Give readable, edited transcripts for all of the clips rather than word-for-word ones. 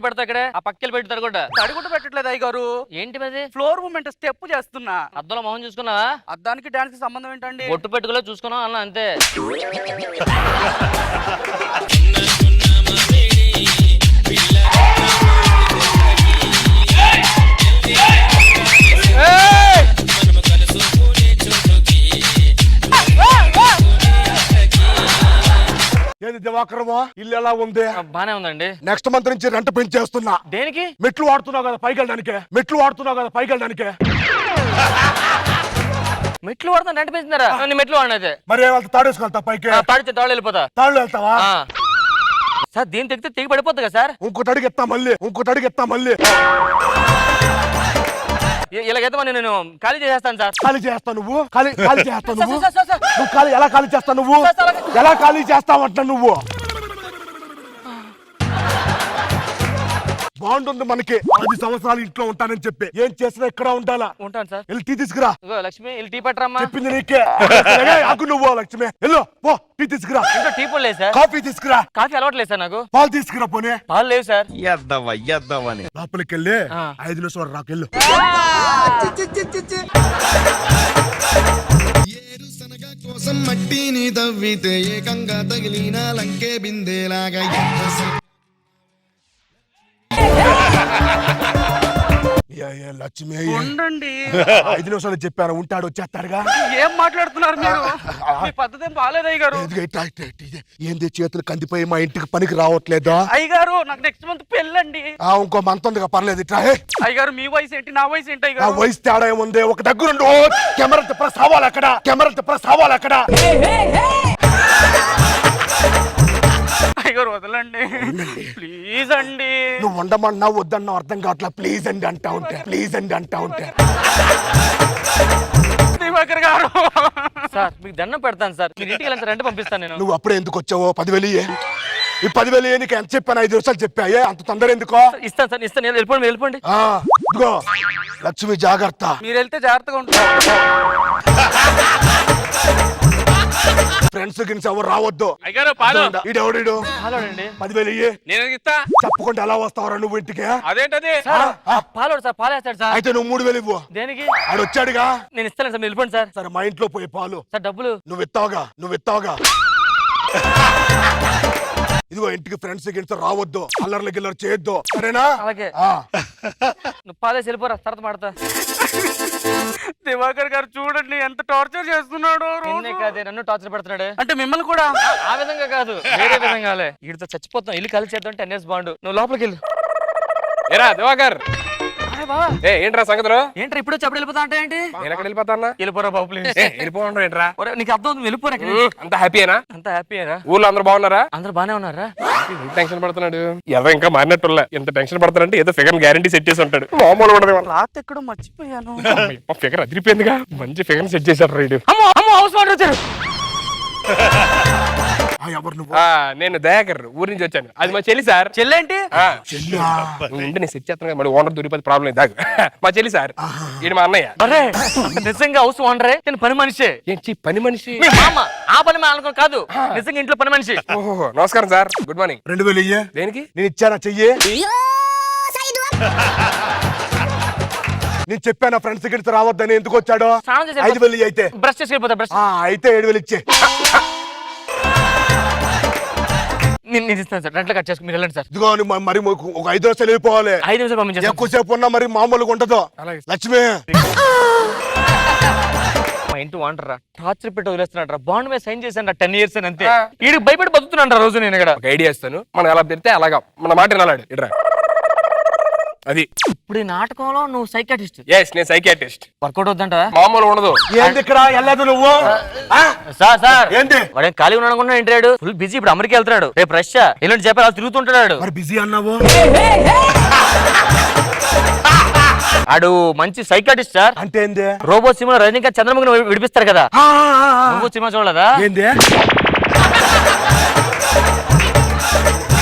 తడిగుడ్డు పెడతా ఇక్కడే ఆ పక్కకి పెట్టి తడిగుడ్డు పెట్టట్లేదు అయ్యగారు. ఏంటి మరి ఫ్లోర్ మూమెంట్ స్టెప్ చేస్తున్నా. అద్దంలో మొహం చూసుకున్నావా? అద్దానికి డాన్స్ కి సంబంధం ఏంటండి? బొట్టు పెట్టుకులో చూసుకున్నావు అన్న అంతే. ఏది దివాకరమా ఇల్లు ఎలా ఉంది? బానే ఉందండి. నెక్స్ట్ మంత్ నుంచి రెంట్ పెంచేస్తున్నా. దేనికి? మెట్లు వాడుతున్నావు కదా పైకి వెళ్ళడానికి. మెట్లు వాడుతాను రెంట్ పెంచుతున్నారా? మెట్లు వాడినైతే మరి వాళ్ళతో తాడేసుకెళ్తా పైకి. తాడితే తాళ్ళు వెళ్ళిపోతా. తాళ్ళు వెళ్తావా? సార్ దీని తెగితే తెగి పడిపోతుంది కదా సార్. ఇంకోటి అడిగెత్తా మళ్ళీ ఇలాగైతే మరి నేను ఖాళీ చేసేస్తాను సార్. ఖాళీ చేస్తావు నువ్వు? ఖాళీ చేస్తావు నువ్వు? నువ్వు ఖాళీ ఎలా ఖాళీ చేస్తావు నువ్వు? ఎలా ఖాళీ చేస్తావంట నువ్వు? బాగుంటుంది మనకి 10 సంవత్సరాలు ఇంట్లో ఉంటానని చెప్పి ఏం చేసినా ఇక్కడ ఉండాలా? ఉంటాను సార్. వెళ్ళి టీ తీసుకురా. లక్ష్మి వెళ్ళి టీ పట్టరమ్మా. చెప్పింది నీకే. ఆకు నువ్వు లక్ష్మి వెళ్ళు పో టీ తీసుకురా. ఇంకా టీ పొడి లేదు సార్. కాఫీ తీసుకురా. కాఫీ అలవాట్లేదు సార్ నాకు. పాలు తీసుకురా. పోనీ పాలు లేవు సార్. లోపలికి వెళ్ళి 5 నిమిషాలు రాకెళ్ళు. కోసం మట్టిని తవ్వితే ఏకంగా తగిలిన లంకే బిందేలాగా లక్ష్మి ఉండండి. 5 నిమిషాలు చెప్పాను ఉంటాడు వచ్చేస్తాడుగా. ఏం మాట్లాడుతున్నారు మీరు? మీ పద్ధతి ఏం బాగాలేదు అయ్యగారు. ఏంది చేతులు కందిపోయి మా ఇంటికి పనికి రావట్లేదా? అయ్యగారు నాకు నెక్స్ట్ మంత్ పెళ్ళండి. ఇంకో మంత్ ఉందిగా పర్లేదు. ఇట్లా అయ్యగారు మీ వయసు ఏంటి నా వయసు ఏంటి ఆ అయ్యగారు? వయసు తేడా ఏముంది? ఒక దగ్గరుండు. కెమెరా తిప్పరా సావాలి అక్కడ. అయ్యగారు వదలండి ప్లీజ్ అండి. నువ్వు ఉండమన్నా వద్దన్నా అర్థం కావట్లా. ప్లీజ్ అండి అంటా ఉంటే దివాకర్ గారు సార్ మీకు దండం పెడతాను సార్. మీరు ఇంటికి వెళ్ళంత రెంట్ పంపిస్తాను నేను. నువ్వు అప్పుడే ఎందుకు వచ్చావో? 10,000 ఈ 10,000 నీకు ఎంత చెప్పాను? 5 నిమిషాలు చెప్పాయే అంత తొందర ఎందుకో? ఇస్తాను సార్ ఇస్తాను. వెళ్ళిపోండి. ఇదిగో లక్ష్మి జాగ్రత్త. మీరు వెళ్తే జాగ్రత్తగా ఉంటారు. ఫ్రెండ్స్ గిన్స్ ఎవరు రావద్దు. అయ్యగారు పాలు. ఈడెవడు? 10,000 నేను ఇస్తా. చెప్పకుండా ఎలా వస్తావరా నువ్వు ఇంటికి? అదేంటది? పాలోడు సార్ పాలేస్తాడు సార్. అయితే నువ్వు 3,000 ఇవ్వు. దేనికి? ఆడు వచ్చాడుగా. నేను ఇస్తాను సార్. వెళ్ళిపోండి సార్. సరే మా ఇంట్లో పోయి పాలు. సార్ డబ్బులు నువ్వు ఇస్తావుగా. ఇదిగో ఇంటికి ఫ్రెండ్స్ గిన్స్ రావద్దు. అల్లర్లు గిల్లరు చేయొద్దు సరేనా? అలాగే. నువ్వు పాలేసి వెళ్ళిపోరా తర్వాత మాడతా. దివాకర్ గారు చూడండి ఎంత టార్చర్ చేస్తున్నాడు. కాదే నన్ను టార్చర్ పెడుతున్నాడు. అంటే మిమ్మల్ని కూడా? ఆ విధంగా కాదు వేరే విధంగాలే. వీడితో చచ్చిపోతాం. ఇల్లు కలిసి చేద్దాం 10 years బాండ్. నువ్వు లోపలికి వెళ్ళు. ఏరా దివాకర్ ఏంట్రా సంగతులు? ఏంట్రా ఇప్పుడు చెప్పడు వెళ్ళిపోతా అంటే ఏంటి? నేను ఎక్కడ వెళ్ళిపోతా? వెళ్ళిపోరా బాబు ప్లీజ్. వెళ్ళిపోవడం ఏంట్రా? నీకు అర్థం అవుతుంది. వెళ్ళిపోరా. అంత హ్యాపీయేనా? అంత హ్యాపీయేనా? ఊర్లో అందరూ బాగున్నారా? అందరూ బానే ఉన్నారా? టెన్షన్ పడుతున్నాడు. ఎవరు ఇంకా మారినట్టులే. ఎంత టెన్షన్ పడుతున్నాడంటే ఏదో ఫిగర్ గ్యారంటీ సెట్ చేసి ఉంటాడు. మామూలు ఉండదు. రాత్రి ఎక్కడో మర్చిపోయాను. ఫిగర్ అదిరిపోయిందిగా. మంచి ఫిగర్ సెట్ చేశారు రైడ్. హౌస్ వాటర్ వచ్చారు. నేను దయాకర్ ఊరి నుంచి వచ్చాను. అది మా చెల్లి సార్. చెల్లేంటి? నేను సెట్ చేస్తాను. మళ్ళీ ఓనర్ దొరికిపోతే ప్రాబ్లం లేదు. దాకా మా చెల్లి సార్. ఈయన మా అన్నయ్య. అరే నిజంగా హౌస్ ఓనరే. నేను పని మనిషి. ఏంటి పని మనిషి? మీ మామ ఆ పని అనుకో కాదు. నిజంగా ఇంట్లో పని మనిషి. ఓహో నమస్కారం సార్. Good morning. 2,000 దేనికి? నేను ఇచ్చానా చెయ్యి? నేను చెప్పాను ఫ్రెండ్స్ గిట్స్ రావద్దని. ఎందుకు వచ్చాడు? 5,000 అయితే బ్రష్ చేసి వెళ్ళిపోతా. బ్రష్ అయితే 7,000 ఇచ్చే. నేను ఇస్తాను సార్. రెంట్లో కట్ చేసుకుని మీరు వెళ్ళండి సార్. ఇదిగో మరి ఒక 5 నిమిషాలు వెళ్ళిపోవాలి. 5 నిమిషాలు పంపించాను. ఎక్కువసేపు ఉన్నా మరి మామూలుగా ఉండదు. లక్ష్మి మా ఇంటి వాంటరా టార్చర్ పెట్టి వదిలేస్తున్నాడు. బాండ్ మీద సైన్ చేశాను 10 years అని అంతే. వీడికి భయపడి బతుకుతున్నాడు రోజు. నేను ఇక్కడ ఒక ఐడియా ఇస్తాను. మనం ఎలా తిరిగితే అలాగా మన మాట వినాలాడు. ఇట్రా అది. ఇప్పుడు ఈ నాటకంలో నువ్వు సైకాటిస్ట్? ఎస్ నేను సైకియాట్రిస్ట్. వర్కౌట్ అవుతుంట? మామూలు ఉండదు. ఏంది ఇక్కడ వెళ్ళలేదు నువ్వు? సార్ ఏంటి వాడు ఖాళీ ఉన్నాడు ఇంటాడు. Full busy. ఇప్పుడు అమెరికా వెళ్తున్నాడు. రేపు రష్యా ఎల్లుండి చెప్పారు. అలా తిరుగుతుంటాడు. మరి బిజీ అన్నావు. ఆడు మంచి సైకాటిస్ట్ సార్. అంటే ఏంది? రోబో సినిమా రజనీకాంత్ చంద్రముఖిని విడిపిస్తారు కదా. రోబో సినిమా చూడలేదా? ఏంది?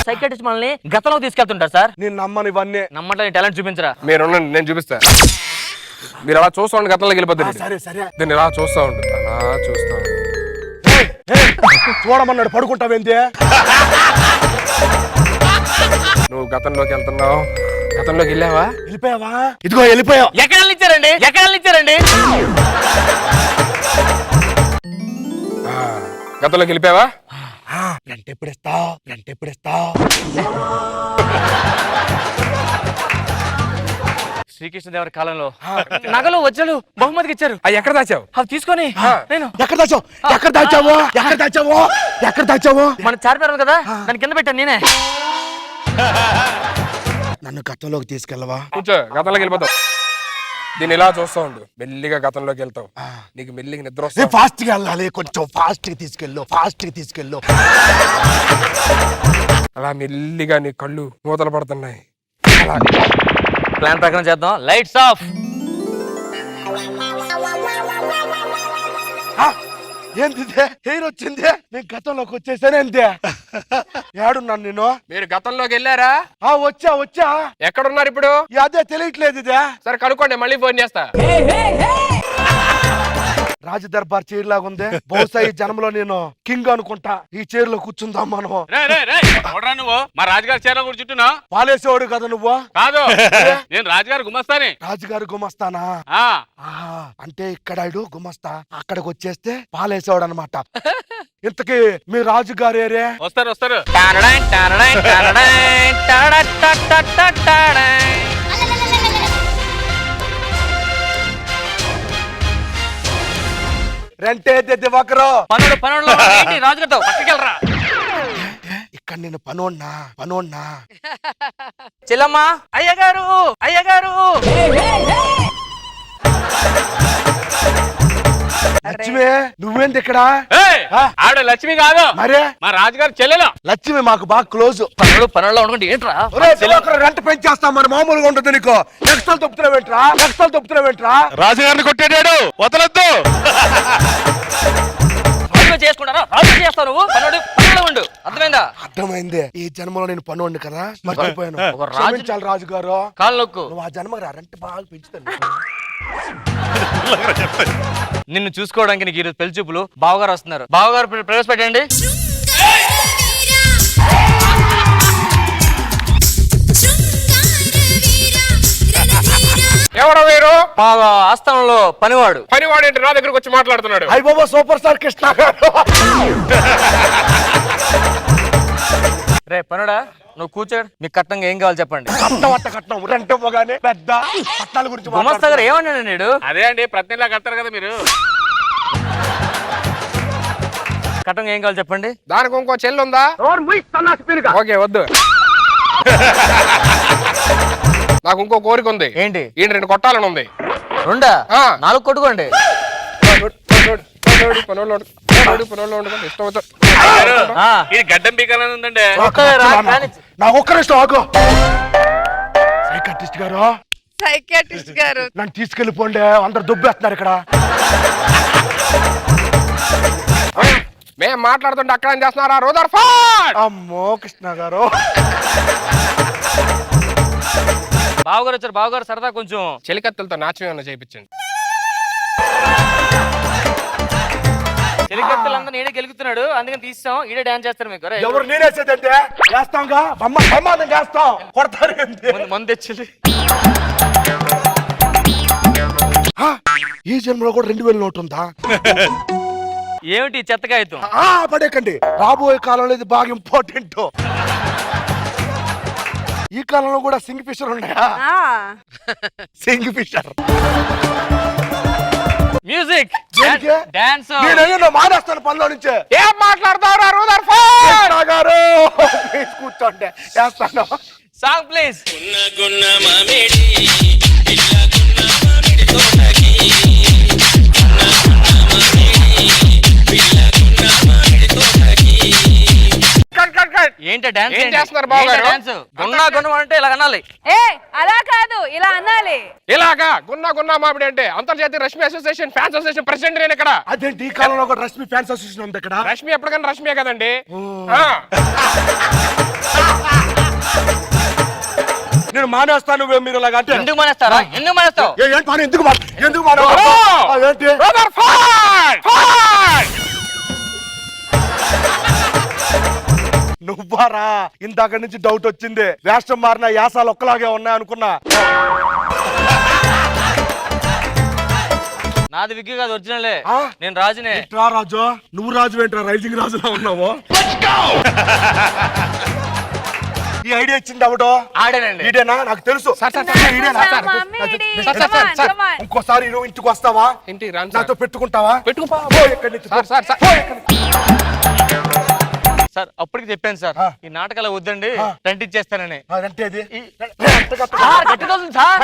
సైకాటిస్ట్ మనల్ని గతంలో తీసుకెళ్తుంటారు సార్. నేను నమ్మను ఇవన్నీ. నమ్మట్లేదు. టాలెంట్ చూపించరా? మీరు నేను చూపిస్తా. మీరు అలా చూస్తా ఉండి గతంలోకి వెళ్ళిపోతుంది. సరే దీన్ని ఇలా చూస్తా ఉండు. అలా చూస్తా ఉండు. చూడమన్నాడు. పడుకుంటావేంటి? నువ్వు గతంలోకి వెళ్తున్నావు. గతంలోకి వెళ్ళావా? వెళ్ళిపోయావా? ఇదిగో వెళ్ళిపోయావు. ఎక్కడ ఇచ్చారండి? ఎక్కడ ఇచ్చారండి? గతంలోకి వెళ్ళిపోయావా? రెంట్ ఎప్పుడు ఇస్తావు? రెంట్ ఎప్పుడు ఇస్తావు? శ్రీకృష్ణదేవరి కాలంలో నగలు వజ్రాలు బహుమతికి ఇచ్చారు. అవి ఎక్కడ దాచావు? అవి తీసుకొని నేను ఎక్కడ దాచావు? ఎక్కడ దాచావు? ఎక్కడ దాచావు? ఎక్కడ దాచావు? మన చారిపారం కదా దాని కింద పెట్టాను నేనే. నన్ను గతంలోకి తీసుకెళ్ళవా? కూర్చో, గతంలోకి వెళ్ళిపోతావు. దీన్ని ఇలా చూస్తా ఉండు, మెల్లిగా గతంలోకి వెళ్తావు. నీకు మెల్లిగా నిద్ర వస్తుంది. ఫాస్ట్ గా వెళ్ళాలి, కొంచెం ఫాస్ట్ గా తీసుకెళ్ళు, ఫాస్ట్ గా తీసుకెళ్ళు. అలా మెల్లిగా నీ కళ్ళు మూతలు పడుతున్నాయి. అలా ప్లాన్ ప్రకారం చేద్దాం. Lights off. ఏంది హెయిర్ వచ్చింది? నేను గతంలోకి వచ్చేసానే అంతే. ఏడున్నాను నేను? మీరు గతంలోకి వెళ్ళారా? వచ్చా వచ్చా. ఎక్కడున్నారు ఇప్పుడు? అదే తెలియట్లేదు ఇదే. సరే కనుక్కోండి, మళ్ళీ ఫోన్ చేస్తా. రాజ దర్బార్ చైర్ లాగా ఉంది. బహుశా ఈ జన్మలో నేను కింగ్ అనుకుంటా. ఈ చైర్ లో కూర్చుందాం మనం. నువ్వు మా రాజుగారి చీరలో కూర్చుంటున్నావు? పాలేసేవాడు కదా నువ్వు? కాదు, నేను రాజుగారి గుమస్తానే. రాజుగారు గుమస్తానా? ఆ అంటే ఇక్కడ గుమస్తా, అక్కడికి వచ్చేస్తే పాలేసేవాడు అనమాట. ఇంతకీ మీ రాజుగారు ఏరే? వస్తారు వస్తారు. రెంటే దివాకరు. పనుడు పనుడు రాజుగారితో పట్టుకెళ్ళరా. ఇక్కడ నేను పనోడ్నా. చెల్లమ్మా, అయ్యగారు అయ్యగారు. లక్ష్మి నువ్వేంది ఇక్కడ? ఆవిడ లక్ష్మి కాదు, మరే మా రాజుగారి చెల్లెలు. లక్ష్మి మాకు బాగా క్లోజ్. పనుల్లో ఉండకండి ఏంట్రా? రెంట్ పెంచేస్తాం మరి, మామూలుగా ఉంటుంది నీకు. ఎక్స్ట్రాలు తప్పుతున్నావేంట్రా? రాజుగారిని కొట్టేటాడు, వదలొద్దు. చేసుకుంటారా? రాజు చేస్తావు నువ్వు. పనులు ఉండు. అర్థమైందా? అర్థమైంది. ఈ జన్మలో నేను పనోడిని కదా, మర్చిపోయాను. ఒక రాజు చాలు రాజుగారు. కాళ్ళు నొక్కు. నువ్వు ఆ జన్మకు రా, రెంట్ బాగా పెంచుతాను. నిన్ను చూసుకోవడానికి నీకు ఈరోజు పెళ్లి చూపులు. బావగారు వస్తున్నారు. బావగారు ప్రవేశపెట్టండి. ఎవరో వేరు? మా ఆస్థానంలో పనివాడు. ఏంటి నా దగ్గరకు వచ్చి మాట్లాడుతున్నాడు? అయ్య బాబా, సూపర్ స్టార్ కృష్ణ గారు. రే పనుడా, నువ్వు కూర్చోడు. మీకు కట్నంగా ఏం కావాలి చెప్పండి. కట్నం రెంట్ పోగానే పెద్ద పట్టాల గురించి గుమస్తా గారు ఏమన్నాడు నేడు? అదే అండి, ప్రతి నెలా కడతారు కదా మీరు. కట్నంగా ఏం కావాలి చెప్పండి. దానికి ఇంకో చెల్లి ఉందా? ఓకే, వద్దు. నాకు ఇంకో కోరిక ఉంది. ఏంటి? ఈయన 2 కొట్టాలని ఉంది. 2 4 కొట్టుకోండి. ఇది గడ్డం పీకాలని ఉందండి. నాకు ఒక్కరిష్టం ఆగు. సైకాట్రిస్ట్ గారు నన్ను తీసుకెళ్ళిపోండి, అందరు దుబ్బేస్తున్నారు ఇక్కడ. మేము మాట్లాడుతుంటే అక్కడ ఏం చేస్తున్నారా? రూదర్ఫోర్డ్. అమ్మో కృష్ణ గారు. బావగారు వచ్చారు. బావగారు సరదా కొంచెం చెలికత్తెలతో నాట్యం ఏమన్నా చేయించండి. చెలికత్తెలంతా నేనే గెలుగుతున్నాడు, అందుకని తీస్తాం. ఈడే డాన్స్ చేస్తారు మీకు. ఎవరు నేనేసేదంటే చేస్తాంగా, బ్రహ్మాండం చేస్తాం. కొడతారు మందు తెచ్చి. ఈ జన్మలో కూడా 2000 నోటు ఉందా? ఏమిటి చెత్తకాయతం? పడేకండి. రాబోయే కాలంలో ఇది బాగా ఇంపార్టెంట్. ఈ కాలంలో కూడా సింగ్ ఫిషర్ ఉన్నాయా? సింగ్ ఫిషర్. Music dance. నేను మానేస్తాను పనిలో నుంచే. ఏం మాట్లాడతావురా రూదర్ఫోర్డ్ గారు? ప్లీజ్ కూర్చోండి, చేస్తాను. Song please. ఏంటి డాన్స్? ఏం చేస్తున్నారు బావగారు? డాన్స్ గున్నా గున్నా అంటే ఇలా అనాలి. అలా కాదు, ఇలా అనాలి. ఇలాగా గున్నా మామిడి అంటే అంతర్జాతీయ Rashmi association fans association president నేను ఇక్కడ. అదేంటి ఈ కాలంలో కూడా రష్మి ఫ్యాన్స్ అసోసియేషన్ ఉంది ఇక్కడ? రష్మి ఎప్పటికైనా రష్మియే కదండి. నేను మానేస్తాను. మీరు ఇలాగ అంటే ఎందుకు మానేస్తారా? ఎందుకు మానేస్తావు? ఎందుకు ఏంటి? నువ్వారా ఇందాక నుంచి డౌట్ వచ్చింది. వేషం మారిన యాసాలు ఒక్కలాగే ఉన్నాయి అనుకున్నా. నాది విగ్గి కాదు ఒరిజినలే. ఆ? నేను రాజునే. ఏంట్రా రాజు, నువ్వు రాజు ఏంట్రా? రైజింగ్ రాజులా ఉన్నావు. ఈ ఐడియా ఇచ్చింది అవడో ఆడేనండి. ఈడేనా? నాకు తెలుసు. ఈడేనా? ఇంకోసారి నువ్వు ఇంటికి వస్తావా? ఏంటి రాను నాతో పెట్టుకుంటావా? పెట్టుకోపా పో ఇక్కడి నుంచి. సార్ పో ఇక్కడి నుంచి. సార్ అప్పటికి చెప్పాను సార్, ఆ. ఈ నాటకాలు వద్దండి, ఆ. రెంట్ ఇచ్చేస్తానని. అంటే అది సార్ గట్టిగా ఉంది సార్.